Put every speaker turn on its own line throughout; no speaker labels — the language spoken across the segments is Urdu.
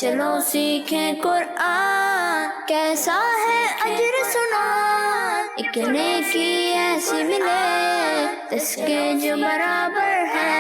چلو سیکھیں قرآن، کیسا ہے اجر سنا، ایک نیکی ایسی ملے اس کے جو برابر ہے۔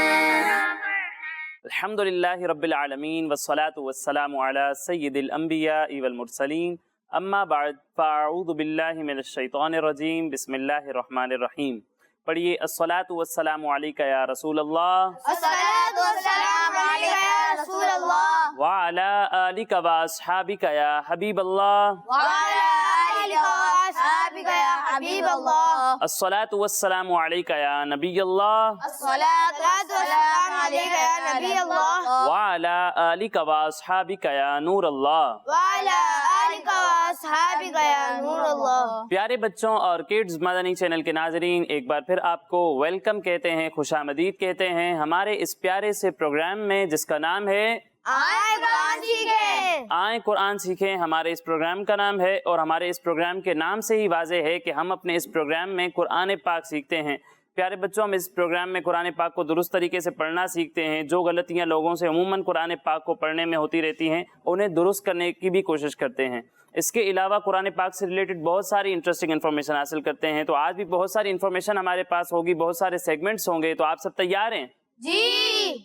الحمدللہ رب العالمین والصلاة والسلام علی سید الانبیاء والمرسلین، اما بعد فاعوذ باللہ من الشیطان الرجیم، بسم اللہ الرحمن الرحیم۔ پڑھیے الصلاة والسلام علیکہ یا رسول اللہ،
الصلاة والسلام علیکہ یا رسول اللہ،
وعلی آلکہ واصحابکہ یا حبیب اللہ،
وعلی آلکہ واصحابکہ یا حبیب اللہ،
الصلاة والسلام علیکہ یا نبی اللہ،
الصلاة والسلام علیکہ یا نبی اللہ،
وعلی آلکہ واصحابکہ یا نور اللہ۔
وعلی آلکہ واصحابکہ یا نور اللہ۔
پیارے بچوں اور کڈز مدنی چینل کے ناظرین، ایک بار پھر آپ کو ویلکم کہتے ہیں، خوش آمدید کہتے ہیں ہمارے اس پیارے سے پروگرام میں جس کا نام ہے
آئیں قرآن سیکھیں،
آئیں قرآن سیکھیں۔ ہمارے اس پروگرام کا نام ہے اور ہمارے اس پروگرام کے نام سے ہی واضح ہے کہ ہم اپنے اس پروگرام میں قرآن پاک سیکھتے ہیں۔ پیارے بچوں، ہم اس پروگرام میں قرآن پاک کو درست طریقے سے پڑھنا سیکھتے ہیں۔ جو غلطیاں لوگوں سے عموماً قرآن پاک کو پڑھنے میں ہوتی رہتی ہیں انہیں درست کرنے کی بھی کوشش کرتے ہیں۔ اس کے علاوہ قرآن پاک سے ریلیٹڈ بہت ساری انٹرسٹنگ انفارمیشن حاصل کرتے ہیں۔ تو آج بھی بہت ساری انفارمیشن ہمارے پاس ہوگی، بہت سارے سیگمنٹس ہوں گے، تو آپ سب تیار ہیں؟
جی۔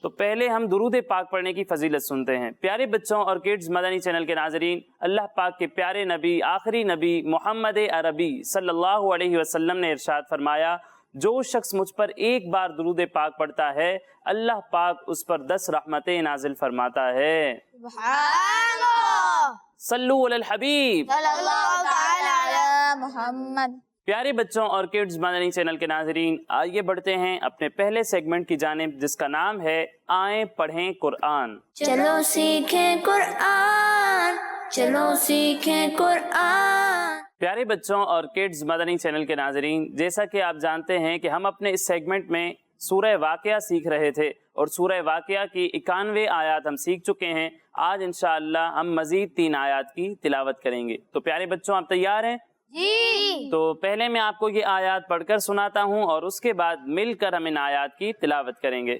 تو پہلے ہم درود پاک پڑھنے کی فضیلت سنتے ہیں۔ پیارے بچوں اور کڈز مدنی چینل کے ناظرین، اللہ پاک کے پیارے نبی، آخری نبی محمد عربی صلی اللہ علیہ وسلم نے ارشاد فرمایا، جو شخص مجھ پر ایک بار درود پاک پڑھتا ہے اللہ پاک اس پر 10 رحمتیں نازل فرماتا ہے۔
سبحان اللہ،
صلو علی الحبیب
صلی اللہ تعالی علی محمد۔
پیارے بچوں اور کڈز مدنی چینل کے ناظرین، آئیے بڑھتے ہیں اپنے پہلے سیگمنٹ کی جانب جس کا نام ہے آئیں پڑھیں قرآن۔
چلو سیکھیں قرآن، چلو سیکھیں قرآن۔
پیارے بچوں اور کڈز مدنی چینل کے ناظرین، جیسا کہ آپ جانتے ہیں کہ ہم اپنے اس سیگمنٹ میں سورہ واقعہ سیکھ رہے تھے اور سورہ واقعہ کی 91 آیات ہم سیکھ چکے ہیں۔ آج انشاءاللہ ہم مزید 3 آیات کی تلاوت کریں گے۔ تو پیارے بچوں، آپ تیار ہیں؟
جی۔
تو پہلے میں آپ کو یہ آیات پڑھ کر سناتا ہوں اور اس کے بعد مل کر ہم ان آیات کی تلاوت کریں گے۔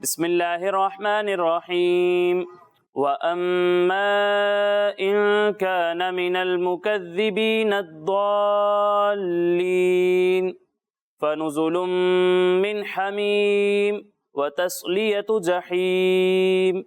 بسم اللہ الرحمن الرحیم۔ وَأَمَّا إِن كَانَ مِنَ الْمُكَذِّبِينَ الضَّالِّينَ فَنُزُلٌ مِّنْ حَمِيمٍ وَتَصْلِيَةُ جَحِيمٍ۔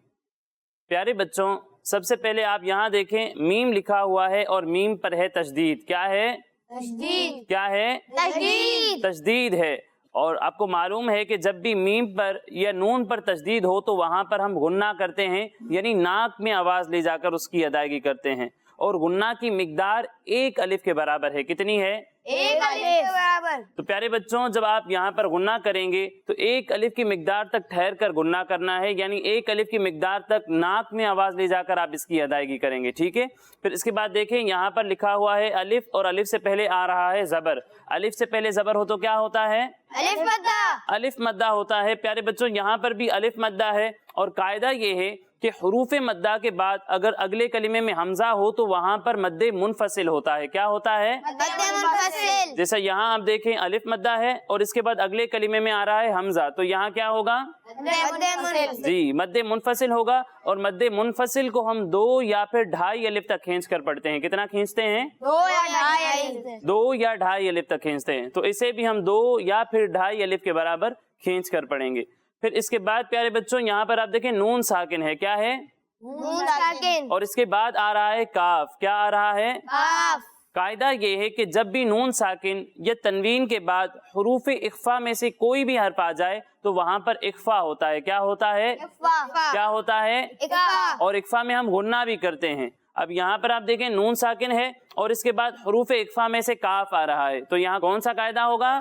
پیارے بچوں، سب سے پہلے آپ یہاں دیکھیں، میم لکھا ہوا ہے اور میم پر ہے تشدید۔ کیا ہے؟
تشدید۔
کیا ہے؟
تشدید۔
تشدید ہے۔ اور آپ کو معلوم ہے کہ جب بھی میم پر یا نون پر تشدید ہو تو وہاں پر ہم غنہ کرتے ہیں، یعنی ناک میں آواز لے جا کر اس کی ادائیگی کرتے ہیں، اور غنہ کی مقدار 1 الف کے برابر ہے۔ کتنی ہے؟
1 الف کے برابر۔
تو پیارے بچوں، جب آپ یہاں پر غنہ کریں گے تو 1 الف کی مقدار تک ٹھہر کر غنہ کرنا ہے، یعنی 1 الف کی مقدار تک ناک میں آواز لے جا کر آپ اس کی ادائیگی کریں گے، ٹھیک ہے؟ پھر اس کے بعد دیکھیں، یہاں پر لکھا ہوا ہے الف، اور الف سے پہلے آ رہا ہے زبر۔ الف سے پہلے زبر ہو تو کیا ہوتا ہے؟
الف مدہ۔
الف مدہ ہوتا ہے۔ پیارے بچوں، یہاں پر بھی الف مدہ ہے، اور قاعدہ یہ ہے کہ حروف مدہ کے بعد اگر اگلے کلمے میں حمزہ ہو تو وہاں پر مد منفصل ہوتا ہے۔ کیا ہوتا ہے؟
مد منفصل۔
جیسا یہاں آپ دیکھیں الف مدہ ہے اور اس کے بعد اگلے کلمے میں آ رہا ہے حمزہ، تو یہاں کیا ہوگا؟
مد منفصل۔
جی، مد منفصل ہوگا، اور مد منفصل کو ہم 2 یا پھر 2.5 الف تک کھینچ کر پڑھتے ہیں۔ کتنا کھینچتے ہیں؟
2 یا 2.5 الف۔
2 یا 2.5 الف تک کھینچتے ہیں، تو اسے بھی ہم 2 یا پھر 2.5 الف کے برابر کھینچ کر پڑھیں گے۔ پھر اس کے بعد پیارے بچوں یہاں پر آپ دیکھیں نون ساکن ہے۔ کیا ہے؟
نون ساکن۔
اور اس کے بعد آ رہا ہے کاف۔ کیا آ رہا ہے؟
کاف۔
قاعدہ یہ ہے کہ جب بھی نون ساکن یا تنوین کے بعد حروف اخفا میں سے کوئی بھی حرف آ جائے تو وہاں پر اخفا ہوتا ہے۔ کیا ہوتا ہے؟
اخفا۔
کیا ہوتا ہے؟
اخفا۔
اور اخفا میں ہم غنہ بھی کرتے ہیں۔ اب یہاں پر آپ دیکھیں نون ساکن ہے اور اس کے بعد حروف اخفا میں سے کاف آ رہا ہے، تو یہاں کون سا قاعدہ ہوگا؟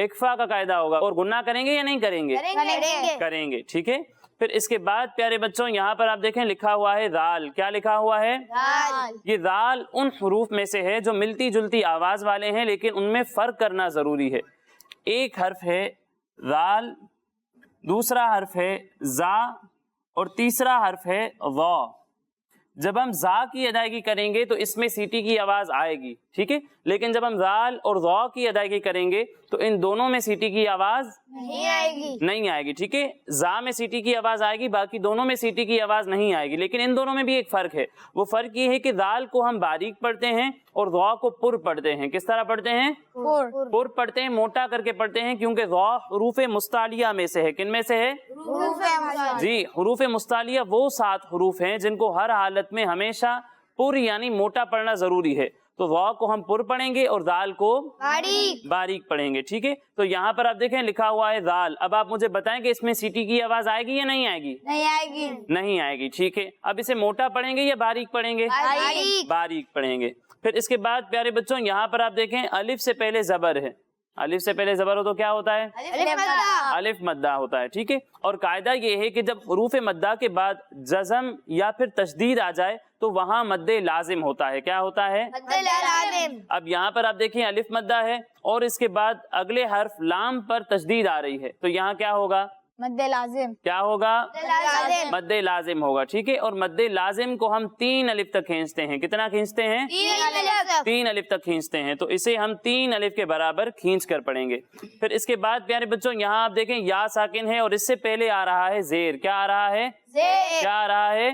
اخفا کا قاعدہ ہوگا۔ اور غنہ کریں گے یا نہیں کریں گے؟ کریں گے، ٹھیک ہے؟ پھر اس کے بعد پیارے بچوں یہاں پر آپ دیکھیں لکھا ہوا ہے ذال۔ کیا لکھا ہوا ہے؟ یہ ذال ان حروف میں سے ہے جو ملتی جلتی آواز والے ہیں لیکن ان میں فرق کرنا ضروری ہے۔ ایک حرف ہے ذال، دوسرا حرف ہے زا، اور تیسرا حرف ہے ظا۔ جب ہم زا کی ادائیگی کریں گے تو اس میں سیٹی کی آواز آئے گی، ٹھیک ہے، لیکن جب ہم زال اور ضا کی ادائیگی کریں گے تو ان دونوں میں سیٹی کی آواز نہیں آئے گی، ٹھیک ہے، زا میں سیٹی کی آواز آئے گی، باقی دونوں میں سیٹی کی آواز نہیں آئے گی، لیکن ان دونوں میں بھی ایک فرق ہے، وہ فرق یہ ہے کہ زال کو ہم باریک پڑھتے ہیں اور ضا کو پر پڑھتے ہیں۔ کس طرح پڑھتے ہیں؟ پر پڑھتے ہیں، موٹا کر کے پڑھتے ہیں، کیونکہ ضا حروف مستعلیہ میں سے ہے۔ کن میں سے ہے؟ جی، حروف مستعلیہ وہ 7 حروف ہیں جن کو ہر حالت میں ہمیشہ پر یعنی موٹا پڑھنا ضروری ہے، تو ضا کو ہم پر پڑھیں گے اور دال کو باریک پڑھیں گے، ٹھیک ہے۔ تو یہاں پر آپ دیکھیں لکھا ہوا ہے دال، اب آپ مجھے بتائیں کہ اس میں سیٹی کی آواز آئے گی یا نہیں آئے گی؟ نہیں آئے گی، ٹھیک ہے۔ اب اسے موٹا پڑھیں گے یا باریک پڑھیں گے؟ باریک پڑھیں گے۔ پھر اس کے بعد پیارے بچوں یہاں پر آپ دیکھیں الف سے پہلے زبر ہے، الف سے پہلے زبر ہو تو کیا ہوتا ہے؟ الف مدہ ہوتا ہے، ٹھیک ہے۔ اور قاعدہ یہ ہے کہ جب حروف مدہ کے بعد جزم یا پھر تشدید آ جائے تو وہاں مد لازم ہوتا ہے۔ کیا ہوتا ہے؟ اب یہاں پر آپ دیکھیں الف مدہ ہے اور اس کے بعد اگلے حرف لام پر تشدید آ رہی ہے، تو یہاں کیا ہوگا؟
مد لازم۔
کیا ہوگا؟ مد لازم ہوگا، ٹھیک ہے۔ اور مد لازم کو ہم 3 الف تک کھینچتے ہیں۔ کتنا کھینچتے ہیں؟ 3 الف تک کھینچتے ہیں، تو اسے ہم 3 الف کے برابر کھینچ کر پڑھیں گے۔ پھر اس کے بعد پیارے بچوں یہاں آپ دیکھیں یا ساکن ہے اور اس سے پہلے آ رہا ہے زیر۔ کیا آ رہا ہے؟ کیا آ رہا ہے؟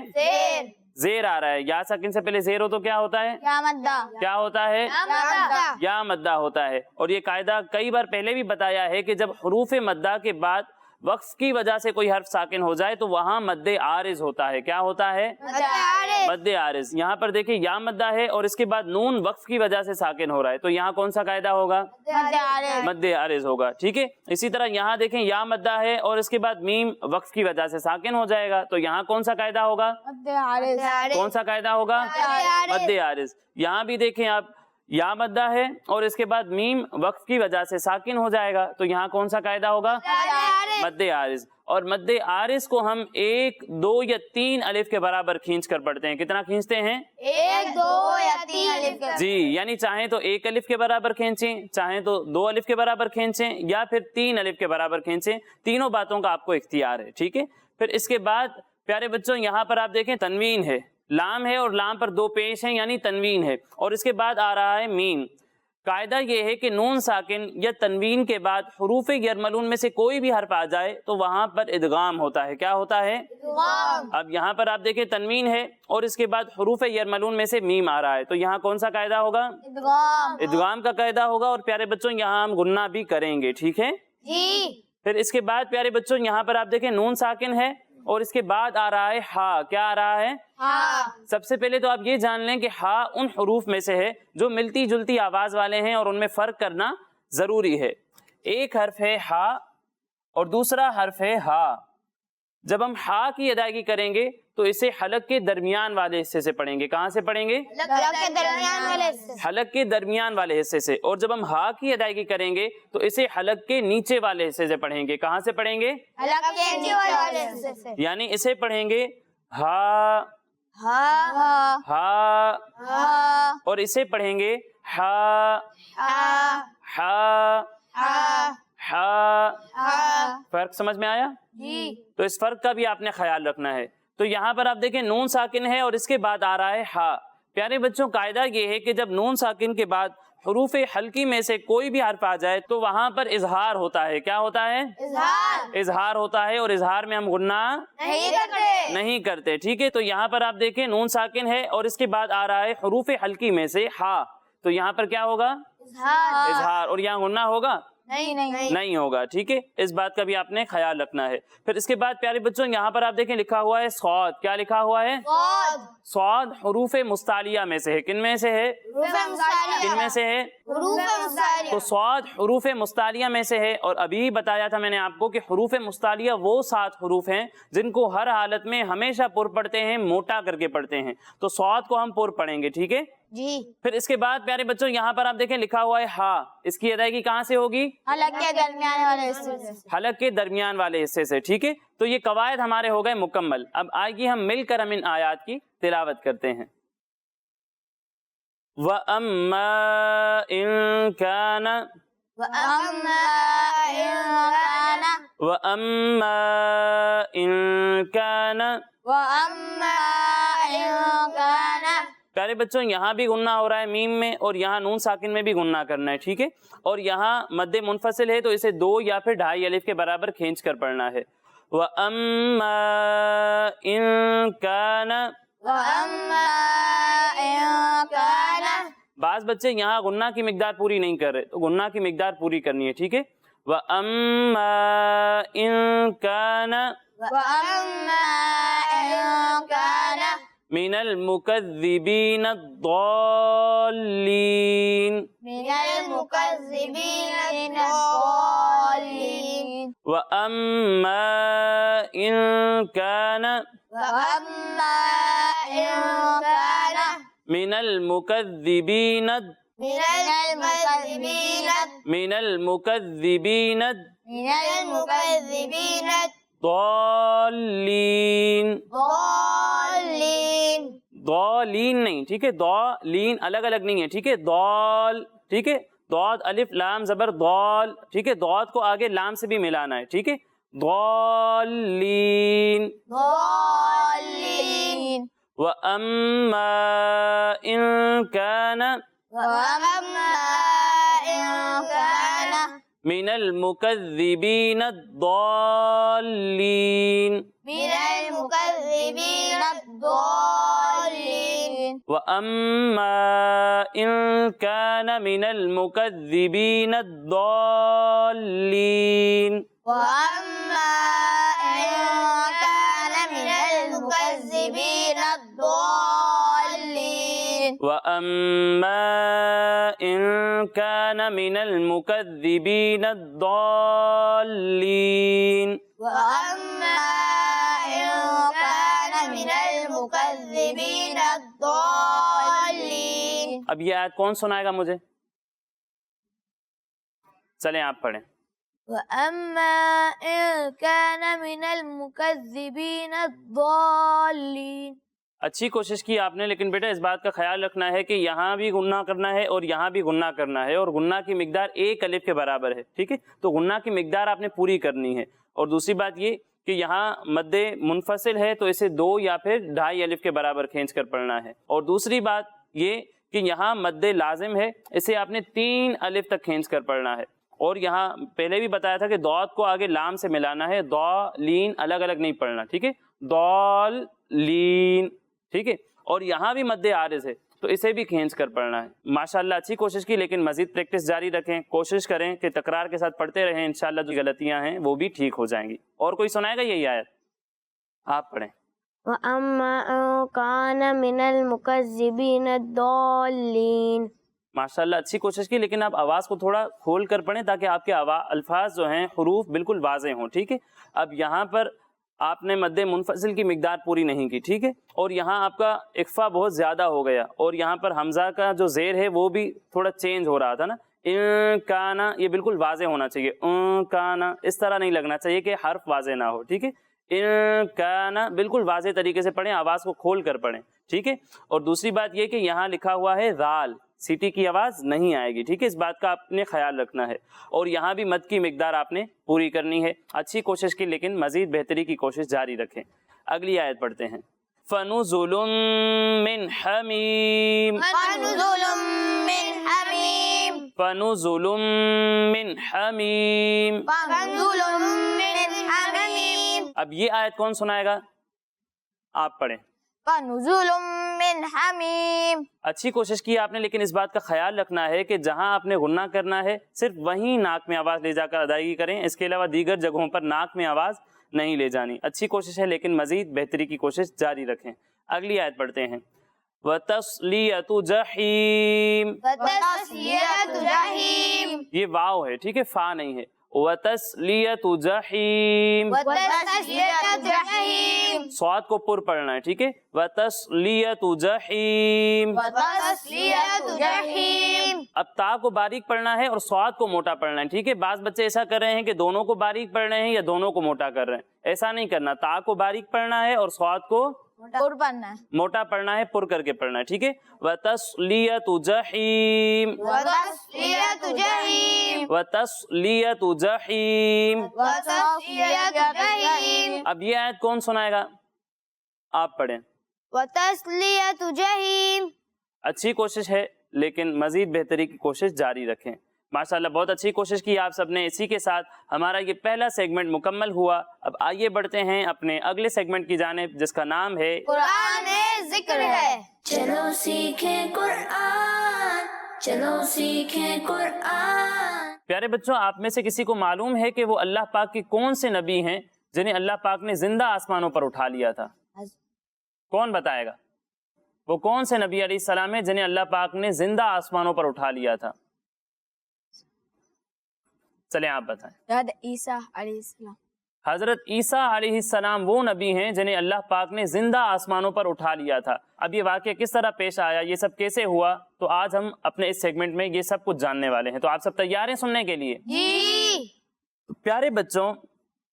زیر آ رہا ہے۔ یا ساکن سے پہلے زیر ہو تو کیا ہوتا ہے؟ کیا ہوتا ہے؟ یا مدہ ہوتا ہے۔ اور یہ قاعدہ کئی بار پہلے بھی بتایا ہے کہ جب حروف مدہ کے بعد وقف کی وجہ سے کوئی حرف ساکن ہو جائے تو وہاں مد عارض ہوتا ہے۔ کیا ہوتا ہے؟ مد عارض۔ یہاں پر دیکھیں یا مدہ ہے اور اس کے بعد نون وقف کی وجہ سے ساکن ہو رہا ہے، تو یہاں کون سا قاعدہ ہوگا؟ مد عارض ہوگا، ٹھیک ہے۔ اسی طرح یہاں دیکھیں یا مدہ ہے اور اس کے بعد میم وقف کی وجہ سے ساکن ہو جائے گا، تو یہاں کون سا قاعدہ ہوگا؟ کون سا قاعدہ ہوگا؟ مد عارض۔ یہاں بھی دیکھیں آپ یا مدہ ہے اور اس کے بعد میم وقف کی وجہ سے ساکن ہو جائے گا، تو یہاں کون سا قاعدہ ہوگا؟ مد عارض۔ اور مد عارض کو ہم 1، 2 یا 3 الف کے برابر کھینچ کر پڑھتے ہیں۔ کتنا کھینچتے ہیں؟
1، 2 یا 3 الف۔
جی، یعنی چاہیں تو 1 الف کے برابر کھینچیں، چاہیں تو 2 الف کے برابر کھینچیں یا پھر 3 الف کے برابر کھینچیں، تینوں باتوں کا آپ کو اختیار ہے، ٹھیک ہے۔ پھر اس کے بعد پیارے بچوں یہاں پر آپ دیکھیں تنوین ہے، لام ہے اور لام پر 2 پیش ہیں یعنی تنوین ہے، اور اس کے بعد آ رہا ہے میم۔ قاعدہ یہ ہے کہ نون ساکن یا تنوین کے بعد حروف یرملون میں سے کوئی بھی حرف آ جائے تو وہاں پر ادغام ہوتا ہے۔ کیا ہوتا ہے؟ اب یہاں پر آپ دیکھیں تنوین ہے اور اس کے بعد حروف یرملون میں سے میم آ رہا ہے، تو یہاں کون سا قاعدہ ہوگا؟ ادغام کا قاعدہ ہوگا۔ اور پیارے بچوں یہاں ہم غنہ بھی کریں گے، ٹھیک ہے۔ پھر اس کے بعد پیارے بچوں یہاں پر آپ دیکھیں نون ساکن ہے اور اس کے بعد آ رہا ہے ہا۔ کیا آ رہا ہے؟ سب سے پہلے تو آپ یہ جان لیں کہ ہا ان حروف میں سے ہے جو ملتی جلتی آواز والے ہیں اور ان میں فرق کرنا ضروری ہے۔ ایک حرف ہے ہا اور دوسرا حرف ہے ہا۔ جب ہم ہا کی ادائیگی کریں گے تو اسے حلق کے درمیان والے حصے سے پڑھیں گے۔ کہاں سے پڑھیں گے؟ حلق کے درمیان والے حصے سے۔ اور جب ہم ہا کی ادائیگی کریں گے تو اسے حلق کے نیچے والے حصے سے پڑھیں گے۔ کہاں سے پڑھیں گے؟ یعنی اسے پڑھیں گے ہا ہا، اور اسے پڑھیں گے ہا ہا ہا۔ فرق سمجھ میں آیا؟ تو اس فرق کا بھی آپ نے خیال رکھنا ہے۔ تو یہاں پر آپ دیکھیں نون ساکن ہے اور اس کے بعد آ رہا ہے ہا۔ پیارے بچوں قاعدہ یہ ہے کہ جب نون ساکن کے بعد حروف حلقی میں سے کوئی بھی حرف آ جائے تو وہاں پر اظہار ہوتا ہے۔ کیا ہوتا ہے؟ اظہار ہوتا ہے، اور اظہار میں ہم غنہ نہیں کرتے، ٹھیک ہے۔ تو یہاں پر آپ دیکھیں نون ساکن ہے اور اس کے بعد آ رہا ہے حروف حلقی میں سے ہا، تو یہاں پر کیا ہوگا؟ اظہار۔ اور یہاں غنہ ہوگا؟ نہیں ہوگا، ٹھیک ہے۔ اس بات کا بھی آپ نے خیال رکھنا ہے۔ پھر اس کے بعد پیارے بچوں یہاں پر آپ دیکھیں لکھا ہوا ہے صاد۔ کیا لکھا ہوا ہے؟ صاد حروف مستعلیہ میں سے ہے۔ کن میں سے ہے؟ کن میں سے ہے؟ تو صاد حروف مستعلیہ میں سے ہے، اور ابھی بتایا تھا میں نے آپ کو کہ حروف مستعلیہ وہ 7 حروف ہیں جن کو ہر حالت میں ہمیشہ پر پڑھتے ہیں، موٹا کر کے پڑھتے ہیں، تو صاد کو ہم پر پڑھیں گے، ٹھیک ہے
جی۔
پھر اس کے بعد پیارے بچوں یہاں پر آپ دیکھیں لکھا ہوا ہے ہا۔ اس کی ادائیگی کہاں سے ہوگی؟
حلق کے درمیان والے حصے سے۔
حلق کے درمیان والے حصے سے، ٹھیک ہے۔ تو یہ قواعد ہمارے ہو گئے مکمل۔ اب آئیے ہم مل کر ان آیات کی تلاوت کرتے ہیں۔ وَأَمَّا إِن كَانَ وَأَمَّا إِن كَانَ پیارے بچوں یہاں بھی غنہ ہو رہا ہے میم میں اور یہاں نون ساکن میں بھی غنہ کرنا ہے، ٹھیک ہے، اور یہاں مد منفصل ہے تو اسے 2 یا پھر 2.5 الف کے برابر کھینچ کر پڑھنا ہے۔ وَأَمَّا إِن كَانَ،
وَأَمَّا إِن كَانَ،
بعض بچے یہاں غنہ کی مقدار پوری نہیں کر رہے تو غنہ کی مقدار پوری کرنی ہے، ٹھیک ہے۔ وَأَمَّا إِن كَانَ
وَأَمَّا إِن كَانَ
مِنَ الْمُكَذِّبِينَ الضَّالِّينَ
من المكذبين الضالين،
وَأَمَّا إِن كَانَ
وَأَمَّا إِن كَانَ
مِنَ الْمُكَذِّبِينَ
من المكذبين
الضالين
الضالين،
ضالین نہیں، ٹھیک ہے، ضالین الگ الگ نہیں ہے، ٹھیک ہے، ضال، ٹھیک ہے، ضاد الف لام زبر ضال، ٹھیک ہے، ضاد کو آگے لام سے بھی ملانا ہے، ٹھیک ہے، ضالین۔
ضالين،
وَأَمَّا إِن كَانَ
وَأَمَّا إِن كَانَ
مِنَ الْمُكَذِّبِينَ الضَّالِّينَ
من المكذبين الضالين،
وَأَمَّا إِن كَانَ مِنَ الْمُكَذِّبِينَ الضَّالِّينَ
وَأَمَّا إِن كَانَ من المكذبين الضالين،
وَأَمَّا إِن كَانَ مِنَ الْمُكَذِّبِينَ الضَّالِّينَ
وَأَمَّا إِن كَانَ من المكذبين الضالين۔
اب یہ آیت کون سنائے گا مجھے؟ چلیں آپ پڑھیں۔
وَأَمَّا إِن كَانَ مِنَ الْمُكَذِّبِينَ الضَّالِّينَ۔
اچھی کوشش کی آپ نے، لیکن بیٹا اس بات کا خیال رکھنا ہے کہ یہاں بھی غنہ کرنا ہے اور یہاں بھی غنہ کرنا ہے، اور غنہ کی مقدار 1 الف کے برابر ہے، ٹھیک ہے، تو غنہ کی مقدار آپ نے پوری کرنی ہے۔ اور دوسری بات یہ کہ یہاں مد منفصل ہے تو اسے 2 یا پھر 2.5 الف کے برابر کھینچ کر پڑھنا ہے۔ اور دوسری بات یہ کہ یہاں مد لازم ہے، اسے آپ نے 3 الف تک کھینچ کر پڑھنا ہے۔ اور یہاں پہلے بھی بتایا تھا کہ ضاد کو آگے لام سے ملانا ہے، ضالین الگ الگ نہیں پڑھنا، ٹھیک ہے، ضالین، ٹھیک ہے، اور یہاں بھی مد عارض ہے تو اسے بھی کھینچ کر پڑھنا ہے۔ ماشاءاللہ اچھی کوشش کی، لیکن مزید پریکٹس جاری رکھیں، کوشش کریں کہ تکرار کے ساتھ پڑھتے رہیں، انشاءاللہ جو غلطیاں ہیں وہ بھی ٹھیک ہو جائیں گی۔ اور کوئی سنائے گا یہی آیت؟ آپ پڑھیں۔
وَأَمَّا إِن كَانَ مِنَ الْمُكَذِّبِينَ الضَّالِّينَ۔
ماشاءاللہ اچھی کوشش کی، لیکن آپ آواز کو تھوڑا کھول کر پڑھیں تاکہ آپ کے الفاظ جو ہیں حروف بالکل واضح ہوں، ٹھیک ہے۔ اب یہاں پر آپ نے مد منفصل کی مقدار پوری نہیں کی، ٹھیک ہے، اور یہاں آپ کا اخفا بہت زیادہ ہو گیا، اور یہاں پر حمزہ کا جو زیر ہے وہ بھی تھوڑا چینج ہو رہا تھا نا، ان کانا، یہ بالکل واضح ہونا چاہیے، ان کانا، اس طرح نہیں لگنا چاہیے کہ حرف واضح نہ ہو، ٹھیک ہے، ان کانا بالکل واضح طریقے سے پڑھیں، آواز کو کھول کر پڑھیں، ٹھیک ہے۔ اور دوسری بات یہ کہ یہاں لکھا ہوا ہے ذال، سیٹی کی آواز نہیں آئے گی، ٹھیک ہے، اس بات کا آپ نے خیال رکھنا ہے۔ اور یہاں بھی مد کی مقدار آپ نے پوری کرنی ہے۔ اچھی کوشش کی، لیکن مزید بہتری کی کوشش جاری رکھیں۔ اگلی آیت پڑھتے ہیں۔ فَنُزُلٌ مِّنْ حَمِيمٍ
فَنُزُلٌ مِّنْ حَمِيمٍ
فَنُزُلٌ مِّنْ حَمِيمٍ
فَنُزُلٌ مِّنْ حَمِيمٍ۔
اب یہ آیت کون سنائے گا؟ آپ پڑھیں۔
فَنُزُلٌ مِّنْ حَمِيمٍ۔
اچھی کوشش کی آپ نے، لیکن اس بات کا خیال رکھنا ہے کہ جہاں آپ نے غنہ کرنا ہے صرف وہیں ناک میں آواز لے جا کر ادائیگی کریں، اس کے علاوہ دیگر جگہوں پر ناک میں آواز نہیں لے جانی۔ اچھی کوشش ہے، لیکن مزید بہتری کی کوشش جاری رکھیں۔ اگلی آیت پڑھتے ہیں۔ وَتَصْلِيَةُ جَحِيمٍ
وَتَصْلِيَةُ جَحِيمٍ۔
یہ واو ہے، ٹھیک ہے، فا نہیں ہے۔ وَتَصْلِيَةُ جَحِيمٍ،
وَتَصْلِيَةُ جَحِيمٍ۔
صاد کو پر پڑھنا ہے، ٹھیک ہے، وَتَصْلِيَةُ جَحِيمٍ۔
وَتَصْلِيَةُ جَحِيمٍ۔
اب تا کو باریک پڑھنا ہے اور صاد کو موٹا پڑھنا ہے، ٹھیک ہے۔ بعض بچے ایسا کر رہے ہیں کہ دونوں کو باریک پڑھ رہے ہیں یا دونوں کو موٹا کر رہے ہیں، ایسا نہیں کرنا، تا کو باریک پڑھنا ہے اور صاد کو
اور پڑھنا ہے،
موٹا پڑھنا ہے، پر کر کے پڑھنا ہے، ٹھیک ہے۔ وَتَصْلِيَةُ جَحِيمٍ
وَتَصْلِيَةُ جَحِيمٍ۔
وَتَصْلِيَةُ جَحِيمٍ۔
وَتَصْلِيَةُ جَحِيمٍ۔
اب یہ آیت کون سنائے گا؟ آپ پڑھیں۔
وَتَصْلِيَةُ جَحِيمٍ۔
اچھی کوشش ہے لیکن مزید بہتری کی کوشش جاری رکھیں۔ ماشاءاللہ بہت اچھی کوشش کی آپ سب نے۔ اسی کے ساتھ ہمارا یہ پہلا سیگمنٹ مکمل ہوا۔ اب آئیے بڑھتے ہیں اپنے اگلے سیگمنٹ کی جانب جس کا نام ہے
قرآن ذکر ہے۔
چلو سیکھیں قرآن، چلو سیکھیں قرآن۔
پیارے بچوں، آپ میں سے کسی کو معلوم ہے کہ وہ اللہ پاک کے کون سے نبی ہیں جنہیں اللہ پاک نے زندہ آسمانوں پر اٹھا لیا تھا؟ کون بتائے گا وہ کون سے نبی علیہ السلام ہیں جنہیں اللہ پاک نے زندہ آسمانوں پر اٹھا لیا تھا؟ چلیں آپ بتائیں۔
حضرت عیسیٰ علیہ السلام۔
حضرت عیسیٰ علیہ السلام وہ نبی ہیں جنہیں اللہ پاک نے زندہ آسمانوں پر اٹھا لیا تھا۔ اب یہ واقعہ کس طرح پیش آیا، یہ سب کیسے ہوا، تو آج ہم اپنے اس سیگمنٹ میں یہ سب کچھ جاننے والے ہیں۔ تو آپ سب تیار ہیں سننے کے لیے؟
جی۔
پیارے بچوں،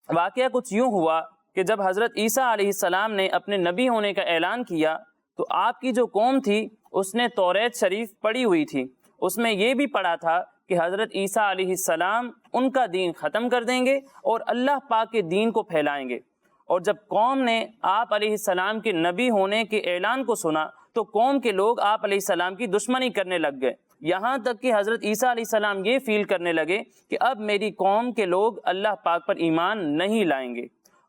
واقعہ کچھ یوں ہوا کہ جب حضرت عیسیٰ علیہ السلام نے اپنے نبی ہونے کا اعلان کیا تو آپ کی جو قوم تھی اس نے توریت شریف پڑھی ہوئی تھی، اس میں یہ بھی پڑھا تھا کہ حضرت عیسیٰ علیہ السلام ان کا دین ختم کر دیں گے اور اللہ پاک کے دین کو پھیلائیں گے۔ اور جب قوم نے آپ علیہ السلام کے نبی ہونے کے اعلان کو سنا تو قوم کے لوگ آپ علیہ السلام کی دشمنی کرنے لگ گئے، یہاں تک کہ حضرت عیسیٰ علیہ السلام یہ فیل کرنے لگے کہ اب میری قوم کے لوگ اللہ پاک پر ایمان نہیں لائیں گے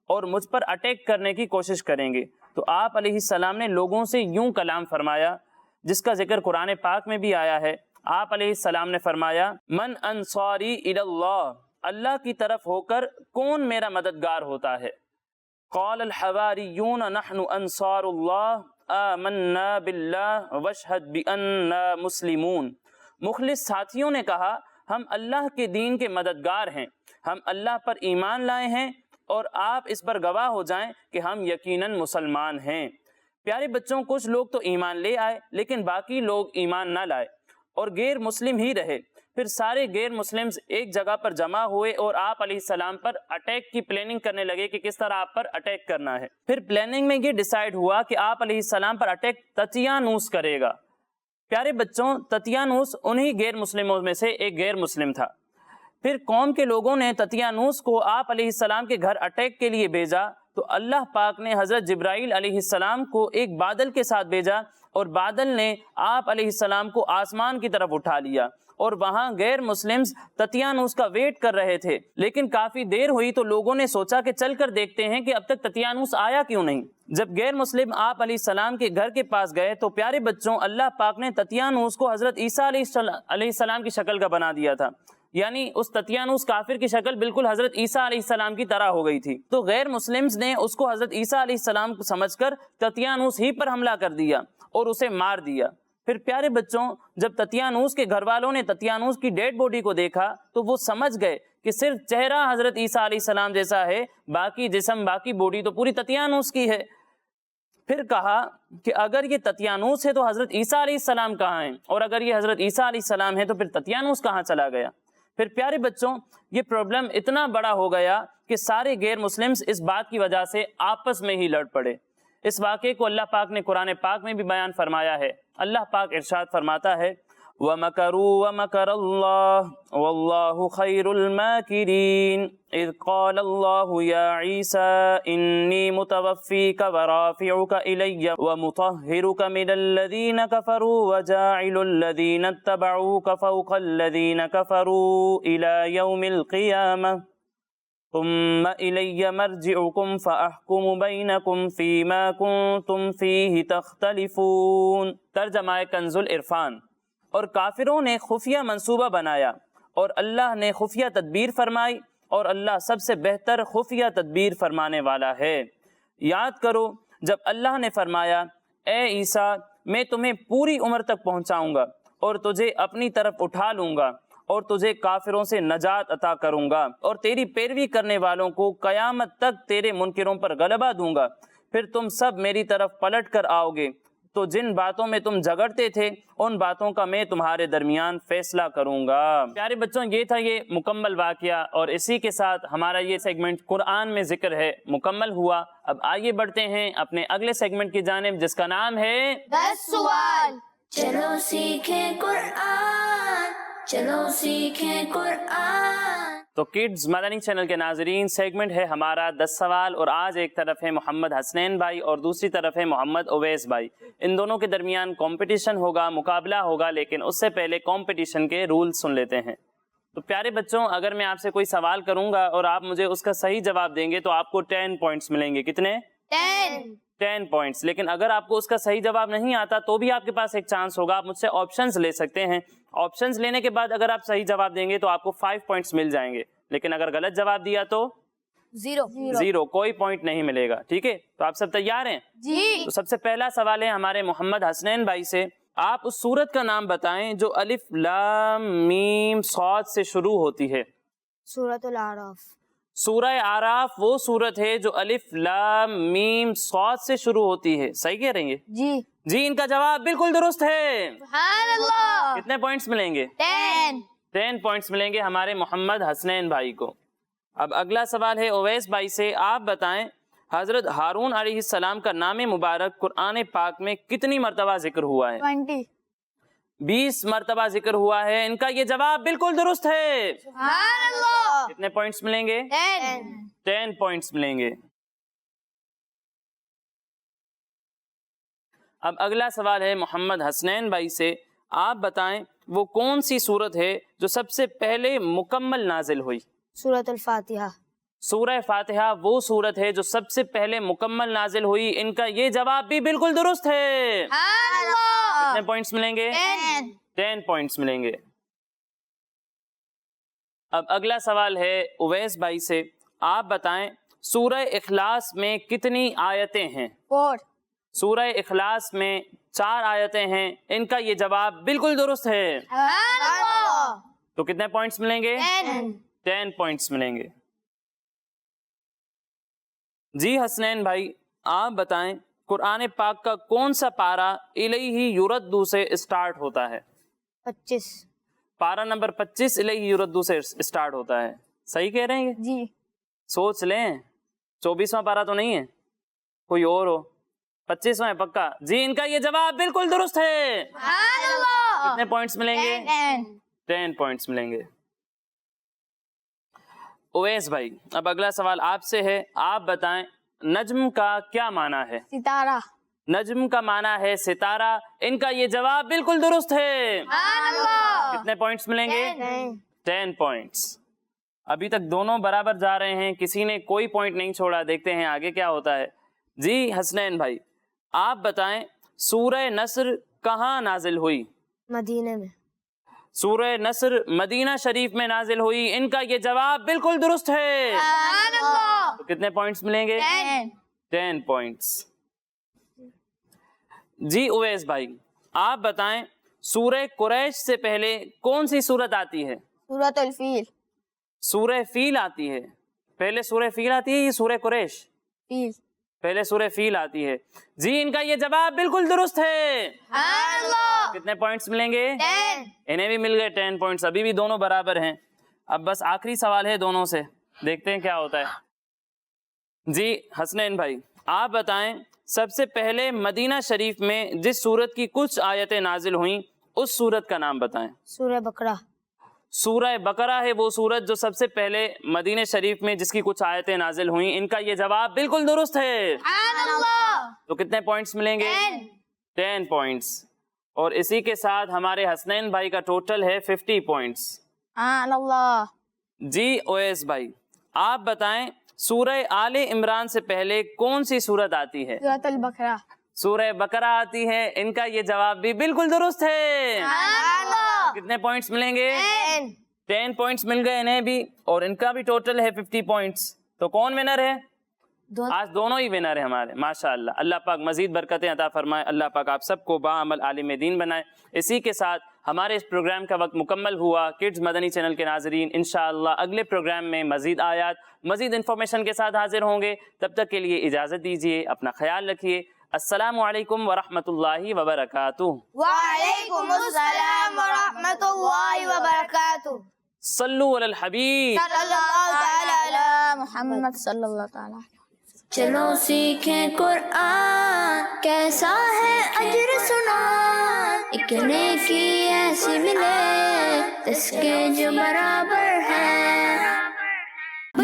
اور مجھ پر اٹیک کرنے کی کوشش کریں گے۔ تو آپ علیہ السلام نے لوگوں سے یوں کلام فرمایا جس کا ذکر قرآن پاک میں بھی آیا ہے۔ آپ علیہ السلام نے فرمایا من انصاری الی اللہ، اللہ کی طرف ہو کر کون میرا مددگار ہوتا ہے؟ قال الحواریون نحن انصار اللہ آمنا باللہ واشہد بأننا مسلمون۔ مخلص ساتھیوں نے کہا ہم اللہ کے دین کے مددگار ہیں، ہم اللہ پر ایمان لائے ہیں اور آپ اس پر گواہ ہو جائیں کہ ہم یقیناً مسلمان ہیں۔ پیارے بچوں، کچھ لوگ تو ایمان لے آئے لیکن باقی لوگ ایمان نہ لائے اور غیر مسلم ہی رہے۔ پھر سارے غیر مسلمز ایک جگہ پر جمع ہوئے اور آپ علیہ السلام پر اٹیک کی پلاننگ کرنے لگے کہ کس طرح آپ پر اٹیک کرنا ہے۔ پھر پلاننگ میں یہ ڈیسائیڈ ہوا کہ آپ علیہ السلام پر اٹیک تطیانوس کرے گا۔ پیارے بچوں، تطیانوس انہی غیر مسلموں میں سے ایک غیر مسلم تھا۔ پھر قوم کے لوگوں نے تطیانوس کو آپ علیہ السلام کے گھر اٹیک کے لیے بھیجا تو اللہ پاک نے حضرت جبرائیل علیہ السلام کو ایک بادل کے ساتھ بھیجا اور بادل نے آپ علیہ السلام کو آسمان کی طرف اٹھا لیا اور وہاں غیر مسلمز تطیانوس کا ویٹ کر رہے تھے، لیکن کافی دیر ہوئی تو لوگوں نے سوچا کہ چل کر دیکھتے ہیں کہ اب تک تطیانوس آیا کیوں نہیں۔ جب غیر مسلم آپ علیہ السلام کے گھر کے پاس گئے تو پیارے بچوں، اللہ پاک نے تطیانوس کو حضرت عیسیٰ علیہ السلام کی شکل کا بنا دیا تھا، یعنی اس تطیانوس کافر کی شکل بالکل حضرت عیسیٰ علیہ السلام کی طرح ہو گئی تھی۔ تو غیر مسلمز نے اس کو حضرت عیسیٰ علیہ السلام کو سمجھ کر تطیانوس ہی پر حملہ کر دیا اور اسے مار دیا۔ پھر پیارے بچوں، جب تطیانوس کے گھر والوں نے تطیانوس کی ڈیڈ باڈی کو دیکھا تو وہ سمجھ گئے کہ صرف چہرہ حضرت عیسیٰ علیہ السلام جیسا ہے، باقی جسم باقی باڈی تو پوری تطیانوس کی ہے۔ پھر کہا کہ اگر یہ تطیانوس ہے تو حضرت عیسیٰ علیہ السلام کہاں ہیں، اور اگر یہ حضرت عیسیٰ علیہ السلام ہے تو پھر تطیانوس کہاں چلا گیا؟ پھر پیارے بچوں، یہ پرابلم اتنا بڑا ہو گیا کہ سارے غیر مسلمز اس بات کی وجہ سے آپس میں ہی لڑ پڑے۔ اس واقعے کو اللہ پاک نے قرآن پاک میں بھی بیان فرمایا ہے۔ اللہ پاک ارشاد فرماتا ہے وَمَكَرُوا وَمَكَرَ اللَّهُ وَاللَّهُ خَيْرُ الْمَاكِرِينَ إِذْ قَالَ اللَّهُ يَا عِيسَىٰ إِنِّي مُتَوَفِّيكَ وَرَافِعُكَ إِلَيَّ وَمُطَهِّرُكَ مِنَ الَّذِينَ كَفَرُوا وَجَاعِلُ الَّذِينَ اتَّبَعُوكَ فَوْقَ الَّذِينَ كَفَرُوا إِلَى يَوْمِ الْقِيَامَةِ ثم إلي مرجعكم فأحكم بينكم فيما كنتم فيه تختلفون۔ ترجمہ کنز العرفان۔ اور کافروں نے خفیہ منصوبہ بنایا اور اللہ نے خفیہ تدبیر فرمائی اور اللہ سب سے بہتر خفیہ تدبیر فرمانے والا ہے۔ یاد کرو جب اللہ نے فرمایا اے عیسیٰ میں تمہیں پوری عمر تک پہنچاؤں گا اور تجھے اپنی طرف اٹھا لوں گا اور تجھے کافروں سے نجات عطا کروں گا اور تیری پیروی کرنے والوں کو قیامت تک تیرے منکروں پر غلبہ دوں گا، پھر تم سب میری طرف پلٹ کر آؤ گے تو جن باتوں میں تم جھگڑتے تھے ان باتوں کا میں تمہارے درمیان فیصلہ کروں گا۔ پیارے بچوں، یہ تھا یہ مکمل واقعہ اور اسی کے ساتھ ہمارا یہ سیگمنٹ قرآن میں ذکر ہے مکمل ہوا۔ اب آئیے بڑھتے ہیں اپنے اگلے سیگمنٹ کی جانب جس کا نام ہے
10 سوال۔
چلو سیکھیں قرآن، چلو سیکھیں قرآن۔
تو کڈز مدنی چینل کے ناظرین، سیگمنٹ ہے ہمارا 10 سوال، اور آج ایک طرف ہے محمد حسنین بھائی اور دوسری طرف ہے محمد اویس بھائی. ان دونوں کے درمیان کمپٹیشن ہوگا، مقابلہ ہوگا، لیکن اس سے پہلے کمپٹیشن کے رول سن لیتے ہیں. تو پیارے بچوں، اگر میں آپ سے کوئی سوال کروں گا اور آپ مجھے اس کا صحیح جواب دیں گے تو آپ کو 10 پوائنٹس ملیں گے. کتنے؟ 10 پوائنٹس. لیکن اگر آپ کو اس کا صحیح جواب نہیں آتا تو بھی آپ کے پاس ایک چانس ہوگا، آپ مجھ سے آپشنز لے سکتے ہیں. آپشنز لینے کے بعد اگر آپ صحیح جواب دیں گے تو آپ کو 5 پوائنٹس مل جائیں گے، لیکن اگر غلط جواب دیا تو 0، کوئی پوائنٹ نہیں ملے گا. ٹھیک ہے، تو آپ سب تیار ہیں؟
جی.
تو سب سے پہلا سوال ہے ہمارے محمد حسنین بھائی سے. آپ اس سورت کا نام بتائیں جو الف لام میم صاد سے شروع ہوتی ہے.
سورۃ الاعراف.
سورہ آراف وہ سورت ہے جو الف لام میم صاد سے شروع ہوتی ہے. صحیح کہہ رہی ہیں؟ جی، ان کا جواب بالکل درست ہے.
سبحان اللہ.
کتنے پوائنٹس ملیں گے؟ 10 پوائنٹس ملیں گے ہمارے محمد حسنین بھائی کو. اب اگلا سوال ہے اویس بھائی سے. آپ بتائیں حضرت ہارون علیہ السلام کا نام مبارک قرآن پاک میں کتنی مرتبہ ذکر ہوا ہے؟ 20 مرتبہ ذکر ہوا ہے. ان کا یہ جواب بالکل درست ہے.
سبحان اللہ.
کتنے پوائنٹس ملیں گے؟ 10 پوائنٹس ملیں گے. اب اگلا سوال ہے محمد حسنین بھائی سے. آپ بتائیں وہ کون سی سورت ہے جو سب سے پہلے مکمل نازل ہوئی؟
سورۃ الفاتحہ.
سورہ فاتحہ وہ سورت ہے جو سب سے پہلے مکمل نازل ہوئی. ان کا یہ جواب بھی بالکل درست ہے.
سبحان اللہ.
کتنے پوائنٹس ملیں گے؟ 10 پوائنٹس ملیں گے. اب اگلا سوال ہے اویس بھائی سے. آپ بتائیں سورہ اخلاص میں کتنی آیتیں ہیں؟
4.
سورہ اخلاص میں 4 آیتیں ہیں. ان کا یہ جواب بالکل درست ہے.
سبحان اللہ.
تو کتنے پوائنٹس ملیں گے؟ 10 پوائنٹس ملیں گے. جی حسنین بھائی، آپ بتائیں قرآن پاک کا کون سا پارہ الیہ یردو سے اسٹارٹ ہوتا ہے؟
25.
پارہ نمبر 25 الیہ یردو سے اسٹارٹ ہوتا ہے. صحیح کہہ رہے ہیں؟
جی.
سوچ لیں، 24واں پارہ تو نہیں ہے، کوئی اور ہو. 25واں ہے پکا؟ جی، ان کا یہ جواب بالکل درست ہے.
سبحان اللہ.
کتنے پوائنٹس ملیں گے؟ 10 پوائنٹس ملیں گے. اویس بھائی، اب اگلا سوال آپ سے ہے. آپ بتائیں نجم کا کیا معنی ہے؟
ستارہ.
نجم کا معنی ہے ستارہ. ان کا یہ جواب بالکل درست ہے.
سبحان اللہ.
کتنے پوائنٹس ملیں گے؟ 10 پوائنٹس. ابھی تک دونوں برابر جا رہے ہیں، کسی نے کوئی پوائنٹ نہیں چھوڑا. دیکھتے ہیں آگے کیا ہوتا ہے. جی حسنین بھائی، آپ بتائیں سورہ نصر کہاں نازل ہوئی؟
مدینے میں.
سورہ نصر مدینہ شریف میں نازل ہوئی. ان کا یہ جواب بالکل درست ہے.
سبحان اللہ.
تو کتنے پوائنٹس ملیں گے؟ 10 پوائنٹس. جی اویس بھائی، آپ بتائیں سورہ قریش سے پہلے کون سی سورت آتی ہے؟
سورۃ الفیل.
سورہ فیل آتی ہے. پہلے سورہ فیل آتی ہے یہ سورہ قریش؟
فیل.
پہلے سورہ فیل آتی ہے. جی، ان کا یہ جواب بالکل درست ہے.
سبحان اللہ.
کتنے پوائنٹس ملیں گے؟
10.
انہیں بھی مل گئے 10 پوائنٹس. ابھی بھی دونوں برابر ہیں. اب بس آخری سوال ہے دونوں سے، دیکھتے ہیں کیا ہوتا ہے. جی حسنین بھائی، آپ بتائیں سب سے پہلے مدینہ شریف میں جس سورت کی کچھ آیتیں نازل ہوئیں اس سورت کا نام بتائیں.
سورہ بقرہ.
سورہ بقرہ ہے وہ سورت جو سب سے پہلے مدینہ شریف میں جس کی کچھ آیتیں نازل ہوئیں. ان کا یہ جواب بالکل درست ہے.
سبحان اللہ.
تو کتنے پوائنٹس ملیں گے؟ 10 پوائنٹس. اور اسی کے ساتھ ہمارے حسنین بھائی کا ٹوٹل ہے 50 پوائنٹس.
سبحان اللہ.
جی اویس بھائی، آپ بتائیں سورہ آل عمران سے پہلے کون سی سورت آتی ہے؟
سورۃ البقرہ.
سورہ بقرہ آتی ہے. ان کا یہ جواب بھی بالکل درست ہے.
سبحان اللہ.
کتنے پوائنٹس ملیں گے؟ 10 پوائنٹس مل گئے انہیں بھی، اور ان کا بھی ٹوٹل ہے 50 پوائنٹس. تو کون ونر ہے؟ آج دونوں ہی ونر ہیں ہمارے. ماشاءاللہ، اللہ پاک مزید برکتیں عطا فرمائے. اللہ پاک آپ سب کو باعمل عالم دین بنائے. اسی کے ساتھ ہمارے اس پروگرام کا وقت مکمل ہوا. کڈز مدنی چینل کے ناظرین انشاءاللہ اگلے پروگرام میں مزید آیات، مزید انفارمیشن کے ساتھ حاضر ہوں گے. تب تک کے لیے اجازت دیجیے. اپنا خیال رکھیے. السلام علیکم ورحمۃ اللہ وبرکاتہ.
وعلیکم السلام ورحمۃ اللہ وبرکاتہ.
صلو علی الحبیب.
صلی اللہ تعالی علی
محمد صلی اللہ تعالی.
چلو سیکھیں قرآن کیسا ہے اجر سنا، ایک نیکی ایسی ملے جس کے جو برابر ہے.